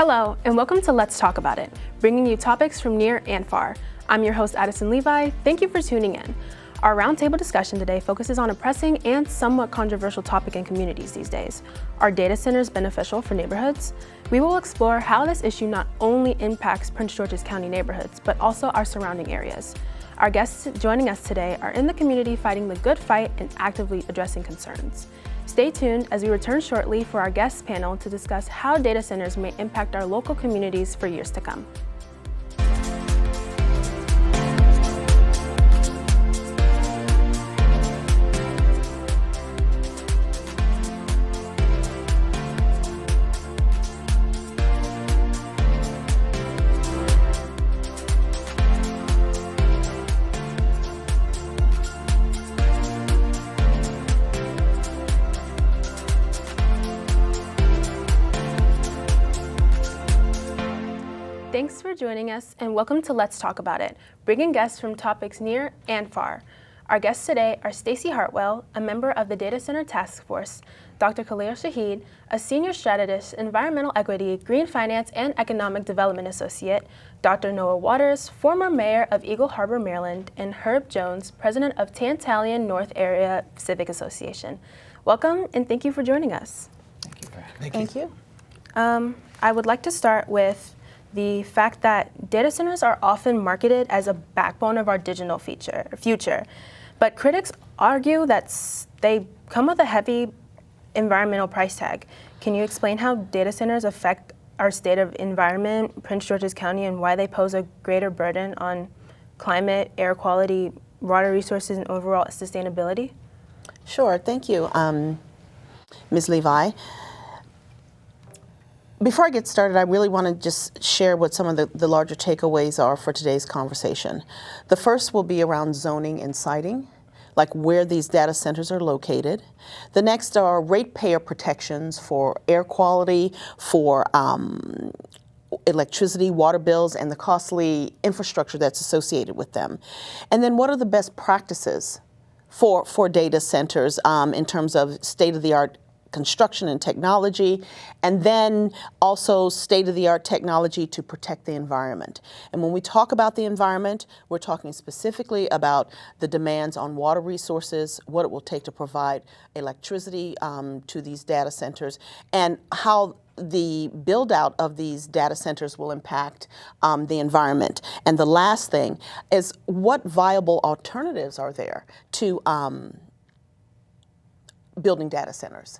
Hello, and welcome to Let's Talk About It, bringing you topics from near and far. I'm your host, Addison Levi. Thank you for tuning in. Our roundtable discussion today focuses on a pressing and somewhat controversial topic in communities these days. Are data centers beneficial for neighborhoods? We will explore how this issue not only impacts Prince George's County neighborhoods, but also our surrounding areas. Our guests joining us today are in the community fighting the good fight and actively addressing concerns. Stay tuned as we return shortly for our guest panel to discuss how data centers may impact our local communities for years to come. Thanks for joining us and welcome to Let's Talk About It, bringing guests from topics near and far. Our guests today are Staci Hartwell, a member of the Data Center Task Force, Dr. Khalil Shayd, a senior strategist, environmental equity, green finance, and economic development associate, Dr. Noah Waters, former mayor of Eagle Harbor, Maryland, and Herb Jones, president of Tantallon North Area Civic Association. Welcome and thank you for joining us. Thank you. I would like to start with the fact that data centers are often marketed as a backbone of our digital future, but critics argue that they come with a heavy environmental price tag. Can you explain how data centers affect our state of environment, Prince George's County, and why they pose a greater burden on climate, air quality, water resources, and overall sustainability? Sure, thank you, Ms. Levi. Before I get started, I really want to just share what some of the larger takeaways are for today's conversation. The first will be around zoning and siting, like where these data centers are located. The next are ratepayer protections for air quality, for electricity, water bills, and the costly infrastructure that's associated with them. And then what are the best practices for data centers in terms of state-of-the-art construction and technology, and then also state-of-the-art technology to protect the environment. And when we talk about the environment, we're talking specifically about the demands on water resources, what it will take to provide electricity to these data centers, and how the build out of these data centers will impact the environment. And the last thing is, what viable alternatives are there to building data centers?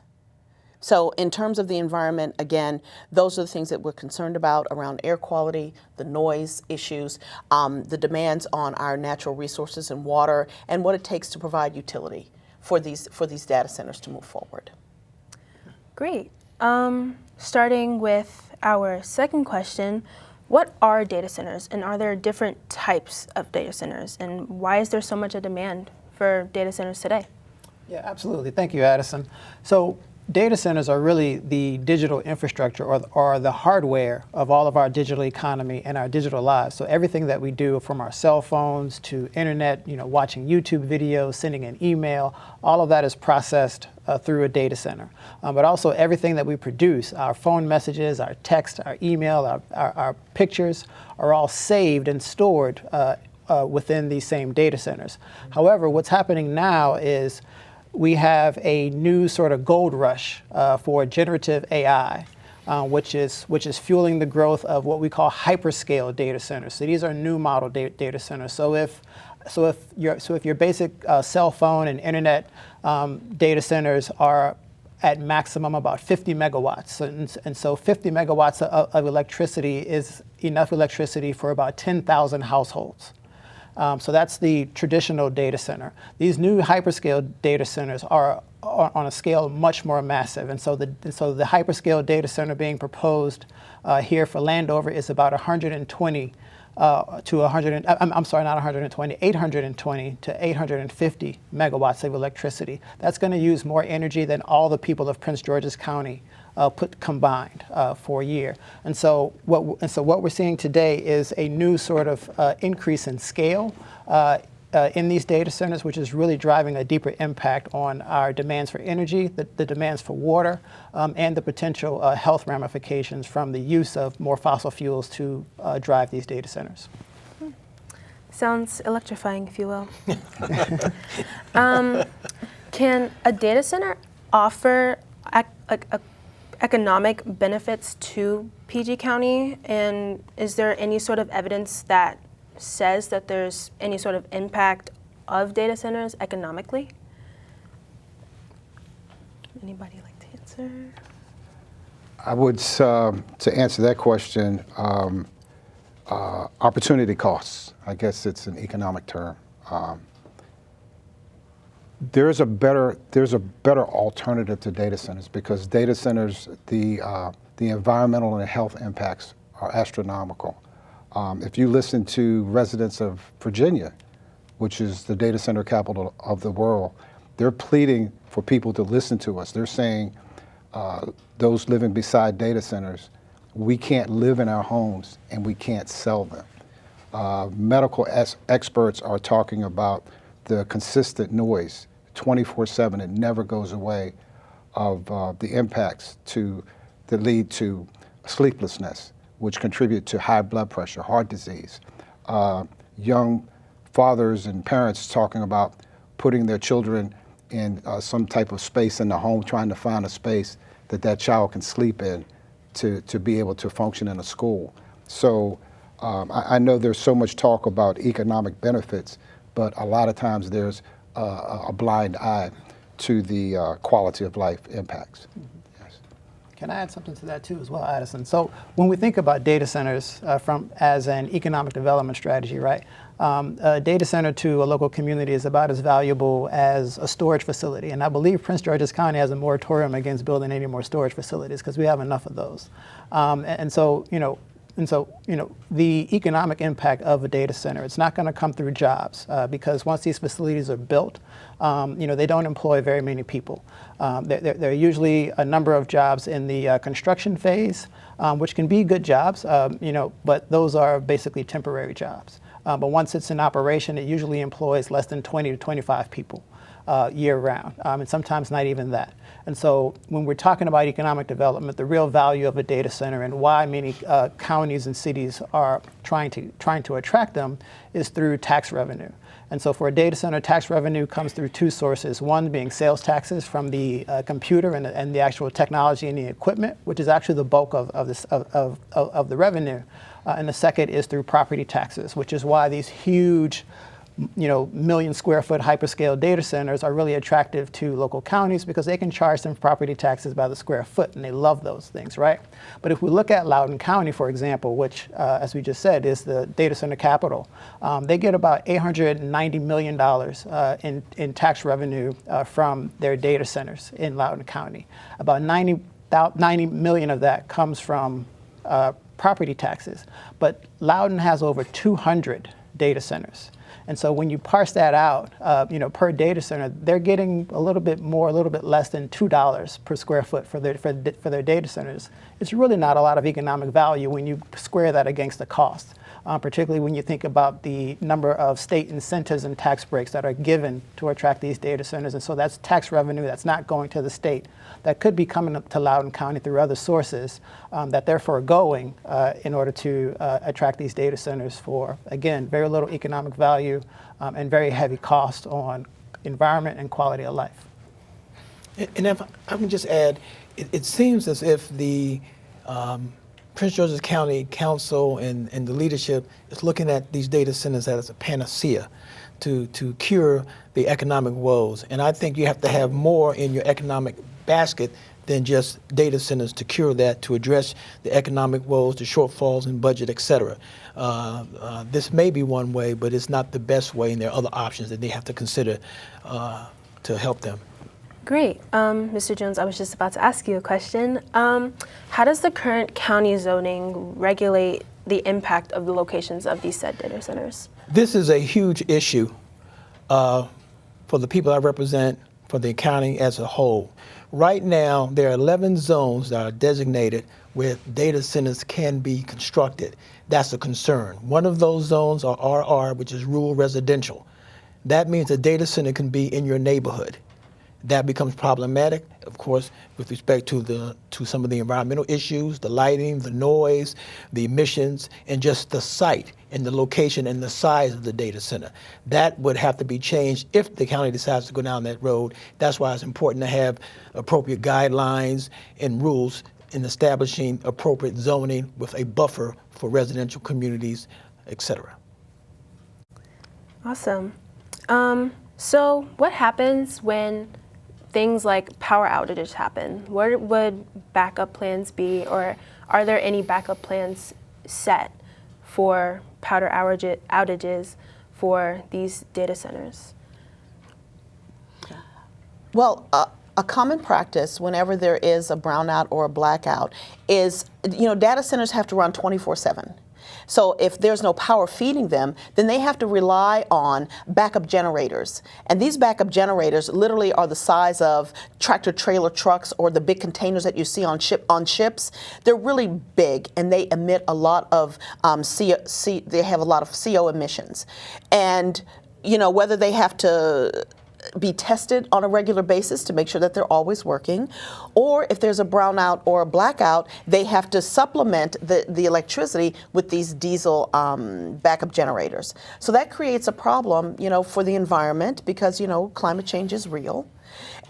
So in terms of the environment, again, those are the things that we're concerned about around air quality, the noise issues, the demands on our natural resources and water, and what it takes to provide utility for these data centers to move forward. Great. Starting with our second question, what are data centers, and are there different types of data centers, and why is there so much a demand for data centers today? Yeah, absolutely. Thank you, Addison. So data centers are really the digital infrastructure or the hardware of all of our digital economy and our digital lives. So everything that we do, from our cell phones to internet, watching YouTube videos, sending an email, all of that is processed through a data center. But also everything that we produce, our phone messages, our text, our email, our pictures, are all saved and stored within these same data centers. However, what's happening now is we have a new sort of gold rush for generative AI, which is fueling the growth of what we call hyperscale data centers. So these are new model data centers. So if your basic cell phone and internet data centers are at maximum about 50 megawatts, and so 50 megawatts of electricity is enough electricity for about 10,000 households. So that's the traditional data center. These new hyperscale data centers are on a scale much more massive, and so the hyperscale data center being proposed here for Landover is about 820 to 850 megawatts of electricity. That's going to use more energy than all the people of Prince George's County put combined for a year. And so what we're seeing today is a new sort of increase in scale in these data centers, which is really driving a deeper impact on our demands for energy, the demands for water, and the potential health ramifications from the use of more fossil fuels to drive these data centers. Sounds electrifying, if you will. Can a data center offer economic benefits to PG County? And is there any sort of evidence that says that there's any sort of impact of data centers economically? Anybody like to answer? I would, to answer that question, opportunity costs. I guess it's an economic term. There's a better alternative to data centers, because data centers, the environmental and health impacts are astronomical. If you listen to residents of Virginia, which is the data center capital of the world, they're pleading for people to listen to us. They're saying, those living beside data centers, we can't live in our homes and we can't sell them. Medical experts are talking about the consistent noise, 24/7, it never goes away, of the impacts that lead to sleeplessness, which contribute to high blood pressure, heart disease. Young fathers and parents talking about putting their children in some type of space in the home, trying to find a space that child can sleep in to be able to function in a school. So I know there's so much talk about economic benefits, but a lot of times there's a blind eye to the quality of life impacts. Yes. Can I add something to that too as well, Addison? So when we think about data centers as an economic development strategy, right? A data center to a local community is about as valuable as a storage facility. And I believe Prince George's County has a moratorium against building any more storage facilities because we have enough of those. And so, the economic impact of a data center, it's not going to come through jobs because once these facilities are built, they don't employ very many people. There are usually a number of jobs in the construction phase, which can be good jobs, but those are basically temporary jobs. But once it's in operation, it usually employs less than 20 to 25 people year round, and sometimes not even that. And so when we're talking about economic development, the real value of a data center and why many counties and cities are trying to attract them is through tax revenue. And so for a data center, tax revenue comes through two sources, one being sales taxes from the computer and the actual technology and the equipment, which is actually the bulk of the revenue. And the second is through property taxes, which is why these huge million square foot hyperscale data centers are really attractive to local counties because they can charge them property taxes by the square foot, and they love those things, right? But if we look at Loudoun County, for example, which, as we just said, is the data center capital, they get about $890 million in tax revenue from their data centers in Loudoun County. About 90 million of that comes from property taxes, but Loudoun has over 200 data centers. And so when you parse that out, per data center, they're getting a little bit more, a little bit less than $2 per square foot for their data centers. It's really not a lot of economic value when you square that against the cost, particularly when you think about the number of state incentives and tax breaks that are given to attract these data centers. And so that's tax revenue that's not going to the state that could be coming up to Loudoun County through other sources that they're foregoing in order to attract these data centers for, again, very little economic value and very heavy cost on environment and quality of life. And if I can just add, it seems as if the Prince George's County Council and the leadership is looking at these data centers as a panacea to cure the economic woes. And I think you have to have more in your economic basket than just data centers to cure that, to address the economic woes, the shortfalls in budget, et cetera. This may be one way, but it's not the best way, and there are other options that they have to consider to help them. Great. Mr. Jones, I was just about to ask you a question. How does the current county zoning regulate the impact of the locations of these said data centers? This is a huge issue for the people I represent, for the county as a whole. Right now, there are 11 zones that are designated where data centers can be constructed. That's a concern. One of those zones are RR, which is rural residential. that means a data center can be in your neighborhood. That becomes problematic, of course, with respect to some of the environmental issues, the lighting, the noise, the emissions, and just the site and the location and the size of the data center. That would have to be changed if the county decides to go down that road. That's why it's important to have appropriate guidelines and rules in establishing appropriate zoning with a buffer for residential communities, et cetera. Awesome. So what happens when things like power outages happen? What would backup plans be, or are there any backup plans set for power outages for these data centers? Well, a common practice whenever there is a brownout or a blackout is, data centers have to run 24/7. So if there's no power feeding them, then they have to rely on backup generators. And these backup generators literally are the size of tractor trailer trucks or the big containers that you see on ships. They're really big, and they emit a lot of they have a lot of CO emissions. And whether they have to be tested on a regular basis to make sure that they're always working, or if there's a brownout or a blackout, they have to supplement the electricity with these diesel backup generators. So that creates a problem, for the environment, because climate change is real,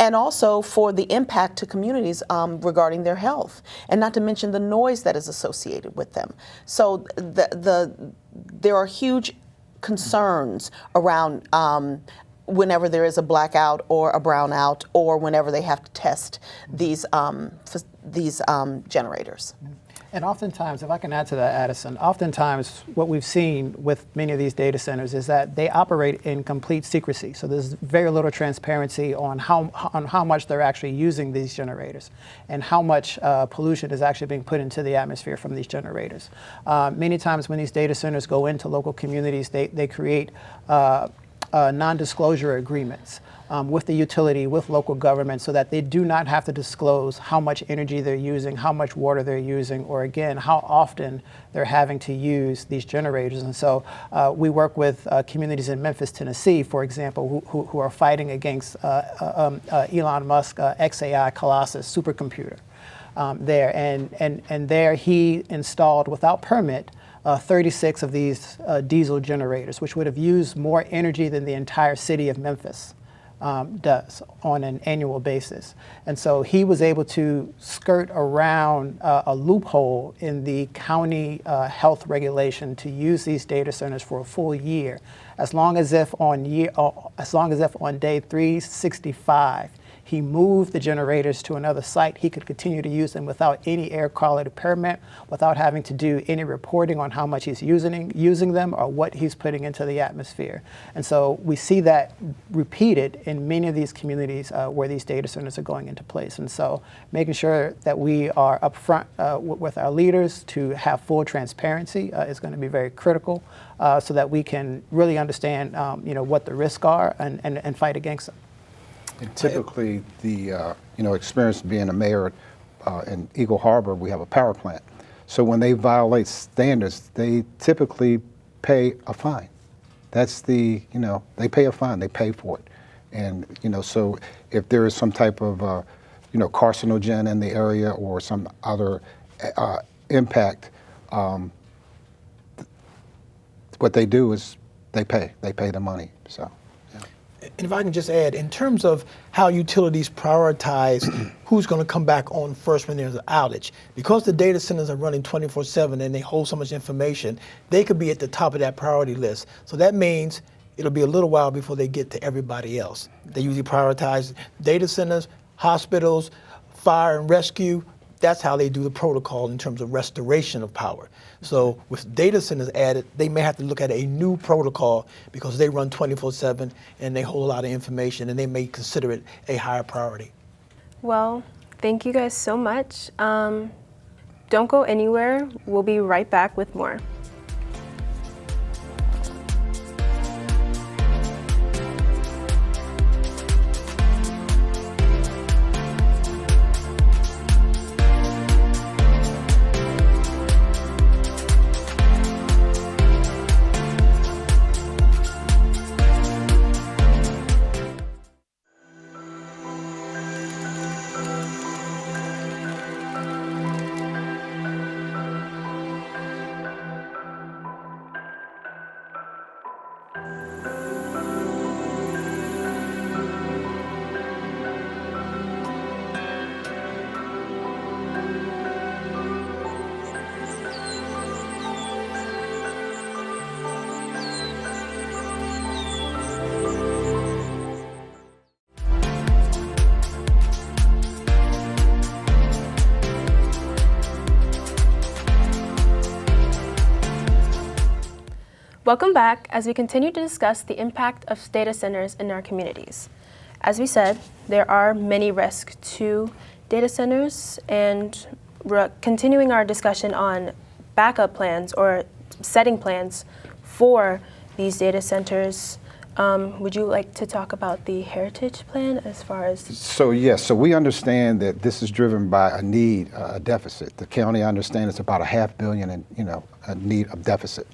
and also for the impact to communities regarding their health, and not to mention the noise that is associated with them. So there are huge concerns around whenever there is a blackout or a brownout, or whenever they have to test these generators. And oftentimes, if I can add to that, Addison, oftentimes what we've seen with many of these data centers is that they operate in complete secrecy. So there's very little transparency on how much they're actually using these generators and how much pollution is actually being put into the atmosphere from these generators. Many times when these data centers go into local communities, they create non-disclosure agreements with the utility, with local government, so that they do not have to disclose how much energy they're using, how much water they're using, or again, how often they're having to use these generators. And so we work with communities in Memphis, Tennessee, for example, who are fighting against Elon Musk XAI Colossus supercomputer there. And there he installed, without permit, 36 of these diesel generators, which would have used more energy than the entire city of Memphis does on an annual basis. And so he was able to skirt around a loophole in the county health regulation to use these data centers for a full year, as long as if on day 365 he moved the generators to another site, he could continue to use them without any air quality permit, without having to do any reporting on how much he's using them or what he's putting into the atmosphere. And so we see that repeated in many of these communities where these data centers are going into place. And so making sure that we are upfront with our leaders to have full transparency is going to be very critical, so that we can really understand what the risks are and fight against them. And typically, the experience of being a mayor in Eagle Harbor, we have a power plant. So when they violate standards, they typically pay a fine. That's they pay a fine, they pay for it. And so if there is some type of carcinogen in the area or some other impact, what they do is they pay the money. So. And if I can just add, in terms of how utilities prioritize who's going to come back on first when there's an outage, because the data centers are running 24/7 and they hold so much information, they could be at the top of that priority list. So that means it'll be a little while before they get to everybody else. They usually prioritize data centers, hospitals, fire and rescue. That's how they do the protocol in terms of restoration of power. So with data centers added, they may have to look at a new protocol because they run 24/7 and they hold a lot of information, and they may consider it a higher priority. Well, thank you guys so much. Don't go anywhere. We'll be right back with more. Welcome back as we continue to discuss the impact of data centers in our communities. As we said, there are many risks to data centers, and we're continuing our discussion on backup plans or setting plans for these data centers. Would you like to talk about the heritage plan as far as? So yes, so we understand that this is driven by a need, a deficit. The county, I understand, it's about $500 million in, a need of deficit.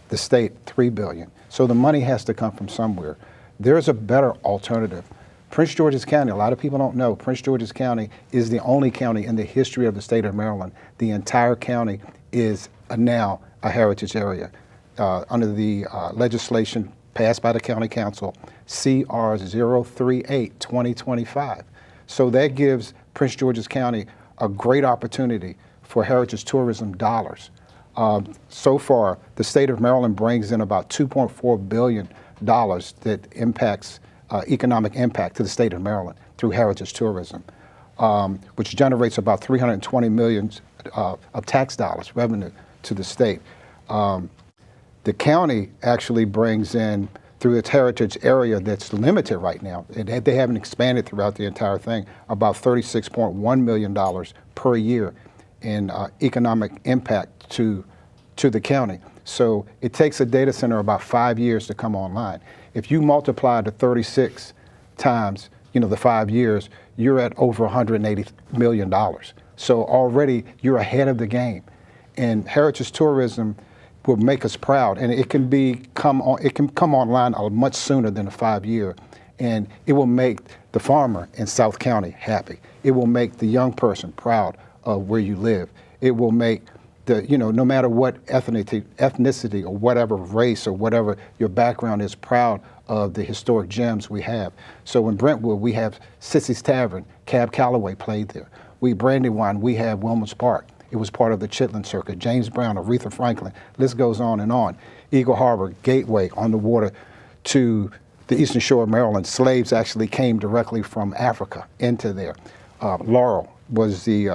The state, $3 billion. So the money has to come from somewhere. There's a better alternative. Prince George's County, a lot of people don't know, Prince George's County is the only county in the history of the state of Maryland. The entire county is now a heritage area. Under the legislation passed by the County Council, CR 038-2025. So that gives Prince George's County a great opportunity for heritage tourism dollars. So far, the state of Maryland brings in about $2.4 billion that impacts economic impact to the state of Maryland through heritage tourism, which generates about $320 million of tax dollars, revenue to the state. The county actually brings in, through its heritage area that's limited right now, they haven't expanded throughout the entire thing, about $36.1 million per year in economic impact to the county. So it takes a data center about 5 years to come online. If you multiply the 36 times, the 5 years, you're at over $180 million. So already you're ahead of the game. And heritage tourism will make us proud, and it can come online much sooner than a 5 year, and it will make the farmer in South County happy. It will make the young person proud of where you live. It will make no matter what ethnicity or whatever race or whatever your background is, proud of the historic gems we have. So in Brentwood, we have Sissy's Tavern. Cab Calloway played there. Brandywine, we have Wilmers Park. It was part of the Chitlin Circuit. James Brown, Aretha Franklin, list goes on and on. Eagle Harbor, Gateway, on the water to the eastern shore of Maryland. Slaves actually came directly from Africa into there. Laurel was the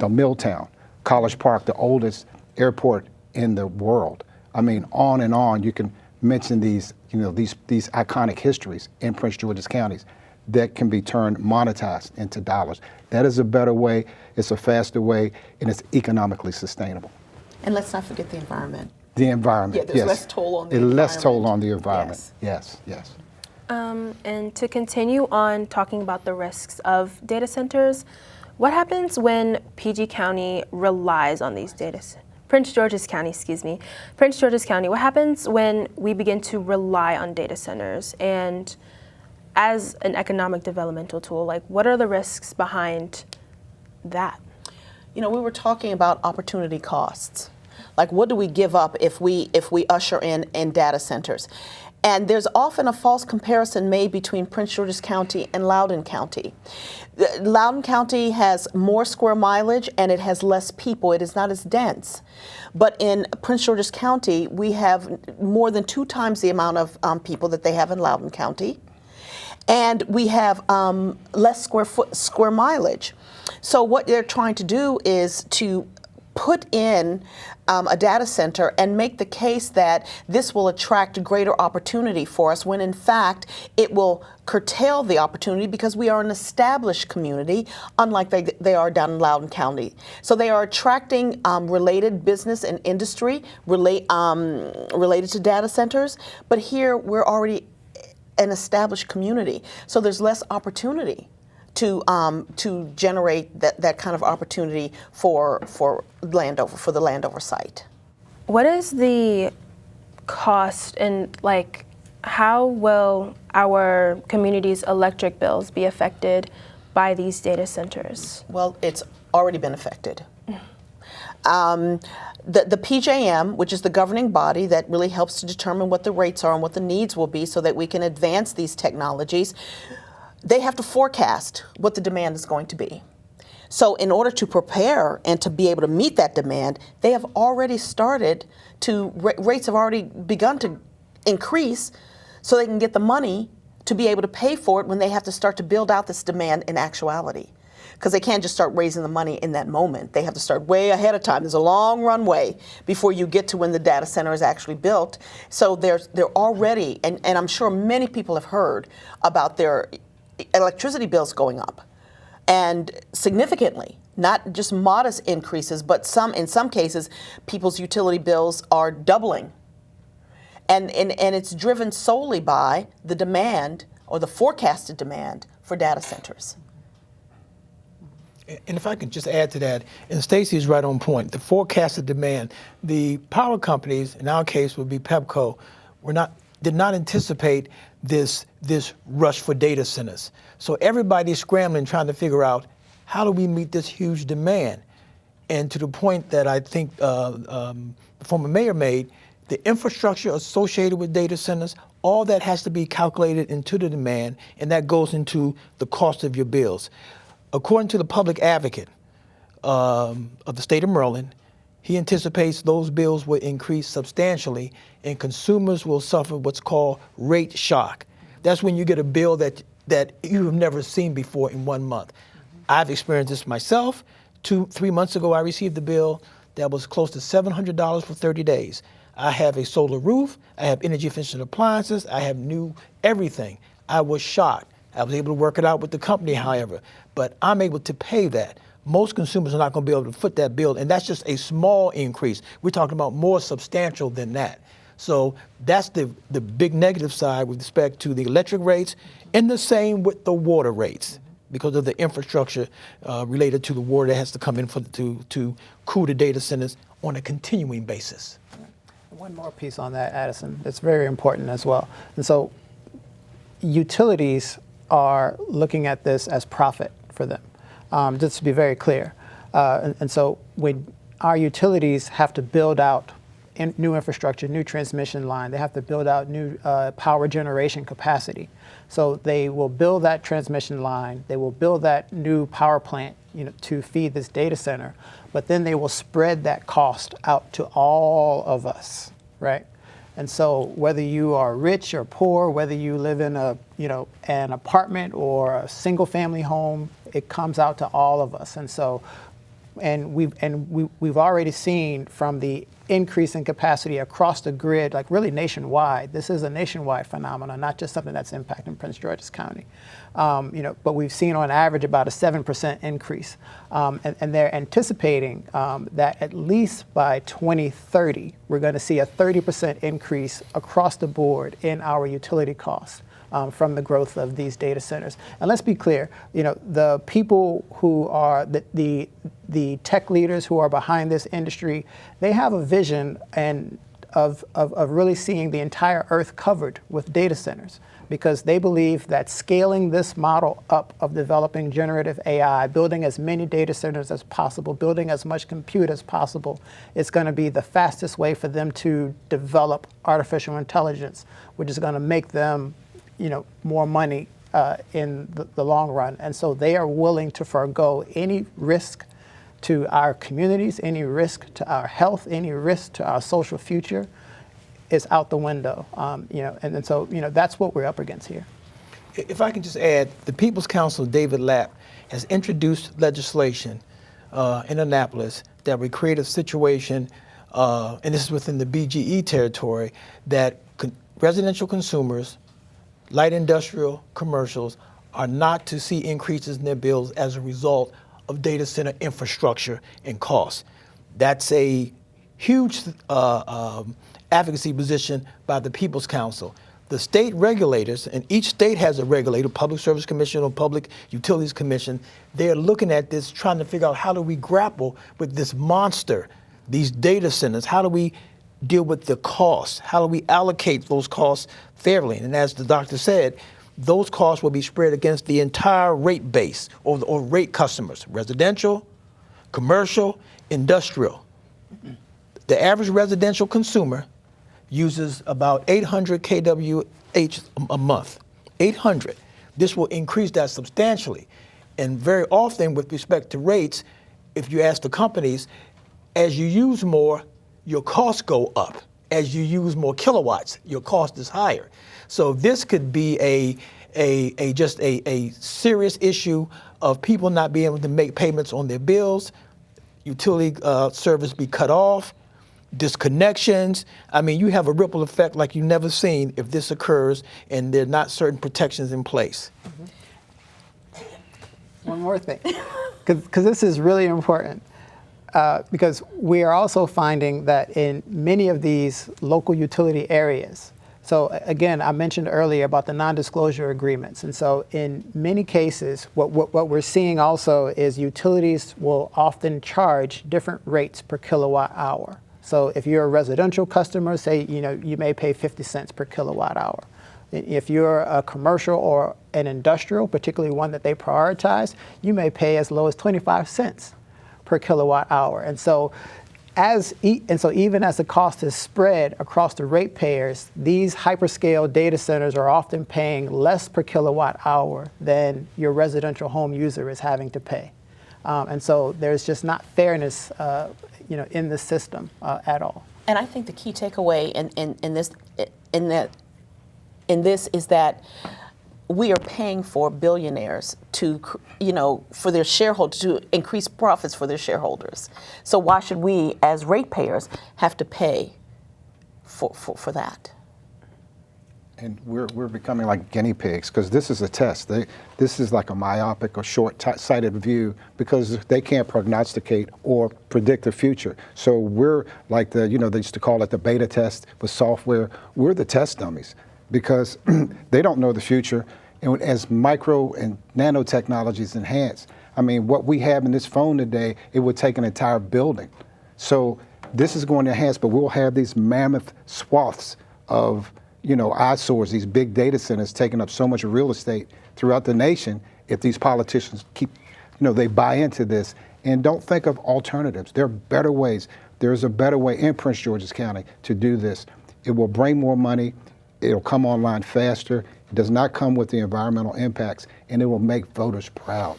mill town. College Park, the oldest airport in the world. I mean, on and on. You can mention these iconic histories in Prince George's counties that can be turned, monetized into dollars. That is a better way, it's a faster way, and it's economically sustainable. And let's not forget the environment. The environment, yeah, there's yes. less toll on the environment. Less toll on the environment, yes. And to continue on talking about the risks of data centers, what happens when PG County relies on these data centers? Prince George's County, what happens when we begin to rely on data centers and as an economic developmental tool? Like, what are the risks behind that? We were talking about opportunity costs. Like, what do we give up if we usher in data centers? And there's often a false comparison made between Prince George's County and Loudoun County. Loudoun County has more square mileage and it has less people. It is not as dense. But in Prince George's County, we have more than 2 times the amount of people that they have in Loudoun County. And we have less square mileage. So what they're trying to do is to put in a data center and make the case that this will attract greater opportunity for us, when in fact it will curtail the opportunity because we are an established community, unlike they are down in Loudoun County. So they are attracting related business and industry related to data centers, but here we're already an established community. So there's less opportunity to generate that kind of opportunity for the land oversight. What is the cost, and how will our community's electric bills be affected by these data centers? Well, it's already been affected. The PJM, which is the governing body that really helps to determine what the rates are and what the needs will be so that we can advance these technologies, they have to forecast what the demand is going to be. So in order to prepare and to be able to meet that demand, they have already started rates have already begun to increase so they can get the money to be able to pay for it when they have to start to build out this demand in actuality. because they can't just start raising the money in that moment. They have to start way ahead of time. There's a long runway before you get to when the data center is actually built. So they're already, and I'm sure many people have heard about their electricity bills going up, and significantly. Not just modest increases, but in some cases, people's utility bills are doubling. And it's driven solely by the demand or the forecasted demand for data centers. And if I could just add to that, and Staci is right on point, the forecasted demand, the power companies, in our case would be Pepco, did not anticipate this rush for data centers. So everybody's scrambling, trying to figure out, how do we meet this huge demand? And to the point that I think the former mayor made, the infrastructure associated with data centers, all that has to be calculated into the demand, and that goes into the cost of your bills. According to the public advocate of the state of Maryland, he anticipates those bills will increase substantially and consumers will suffer what's called rate shock. That's when you get a bill that you have never seen before in 1 month. I've experienced this myself. 3 months ago, I received a bill that was close to $700 for 30 days. I have a solar roof, I have energy efficient appliances, I have new everything. I was shocked. I was able to work it out with the company, however, but I'm able to pay that. Most consumers are not going to be able to foot that bill, and that's just a small increase. We're talking about more substantial than that. So that's the big negative side with respect to the electric rates, and the same with the water rates, because of the infrastructure related to the water that has to come in to cool the data centers on a continuing basis. One more piece on that, Addison, that's very important as well. And so utilities are looking at this as profit for them, just to be very clear. And so when our utilities have to build out new infrastructure, new transmission line, they have to build out new power generation capacity. So they will build that transmission line, they will build that new power plant, to feed this data center, but then they will spread that cost out to all of us, right? And so whether you are rich or poor, whether you live in an apartment or a single family home, it comes out to all of us. And so, we've already seen from the increase in capacity across the grid, like really nationwide. This is a nationwide phenomenon, not just something that's impacting Prince George's County. But we've seen on average about a 7% increase. And they're anticipating that at least by 2030, we're going to see a 30% increase across the board in our utility costs from the growth of these data centers. And let's be clear, the people who are the tech leaders who are behind this industry, they have a vision of really seeing the entire earth covered with data centers, because they believe that scaling this model up of developing generative AI, building as many data centers as possible, building as much compute as possible, is going to be the fastest way for them to develop artificial intelligence, which is going to make them more money in the long run. And so they are willing to forego any risk to our communities, any risk to our health, any risk to our social future is out the window. And so that's what we're up against here. If I can just add, the People's Counsel, David Lapp, has introduced legislation in Annapolis that would create a situation, and this is within the BGE territory, that residential consumers, light industrial, commercials, are not to see increases in their bills as a result of data center infrastructure and costs. That's a huge advocacy position by the People's Counsel. The state regulators, and each state has a regulator, Public Service Commission or Public Utilities Commission, they're looking at this, trying to figure out how do we grapple with this monster, these data centers, how do we deal with the costs, how do we allocate those costs fairly? And as the doctor said, those costs will be spread against the entire rate base or rate customers, residential, commercial, industrial. The average residential consumer uses about 800 kWh a month, 800. This will increase that substantially. And very often with respect to rates, if you ask the companies, as you use more, your costs go up. As you use more kilowatts, your cost is higher. So this could be just a serious issue of people not being able to make payments on their bills, utility service be cut off, disconnections. I mean, you have a ripple effect like you've never seen if this occurs and there are not certain protections in place. One more thing, because this is really important. Because we are also finding that in many of these local utility areas, so again, I mentioned earlier about the non-disclosure agreements. And so in many cases, what we're seeing also is utilities will often charge different rates per kilowatt hour. So if you're a residential customer, say, you may pay 50 cents per kilowatt hour. If you're a commercial or an industrial, particularly one that they prioritize, you may pay as low as 25 cents per kilowatt hour. And so even as the cost is spread across the ratepayers, these hyperscale data centers are often paying less per kilowatt hour than your residential home user is having to pay. And so there's just not fairness in the system at all. And I think the key takeaway in this is that we are paying for billionaires to, for their shareholders, to increase profits for their shareholders. So why should we, as ratepayers, have to pay for that? And we're becoming like guinea pigs, because this is a test. This is like a myopic or short-sighted view, because they can't prognosticate or predict the future. So we're like they used to call it the beta test with software. We're the test dummies, because they don't know the future. And as micro and nanotechnologies enhance, I mean, what we have in this phone today, it would take an entire building. So this is going to enhance, but we'll have these mammoth swaths of eyesores, these big data centers taking up so much real estate throughout the nation if these politicians keep, they buy into this and don't think of alternatives. There are better ways. There's a better way in Prince George's County to do this. It will bring more money. It'll come online faster. It does not come with the environmental impacts, and it will make voters proud.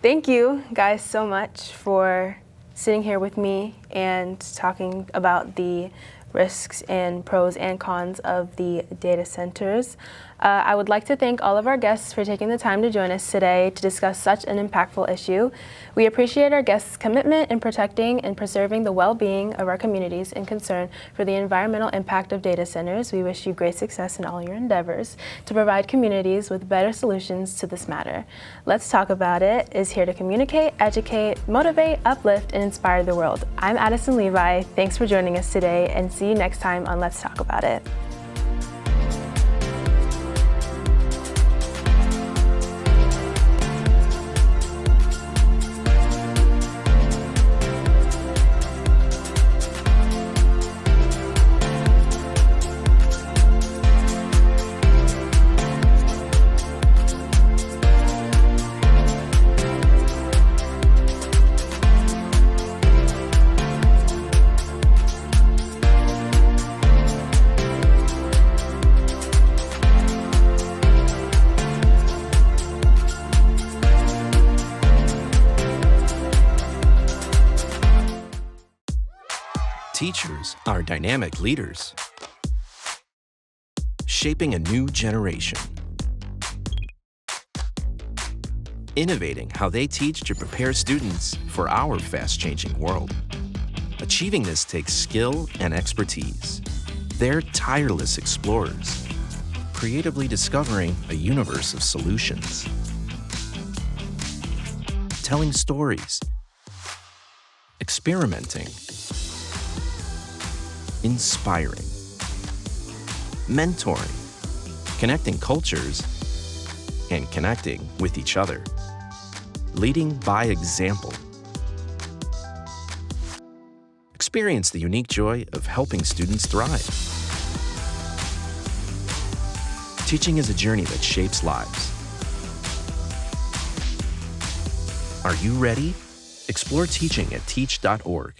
Thank you guys so much for sitting here with me and talking about the risks and pros and cons of the data centers. I would like to thank all of our guests for taking the time to join us today to discuss such an impactful issue. We appreciate our guests' commitment in protecting and preserving the well-being of our communities and concern for the environmental impact of data centers. We wish you great success in all your endeavors to provide communities with better solutions to this matter. Let's Talk About It is here to communicate, educate, motivate, uplift, and inspire the world. I'm Addison Levi. Thanks for joining us today, and see you next time on Let's Talk About It. Teachers are dynamic leaders, shaping a new generation, innovating how they teach to prepare students for our fast-changing world. Achieving this takes skill and expertise. They're tireless explorers, creatively discovering a universe of solutions, telling stories, experimenting, inspiring, mentoring, connecting cultures, and connecting with each other, leading by example. Experience the unique joy of helping students thrive. Teaching is a journey that shapes lives. Are you ready? Explore teaching at teach.org.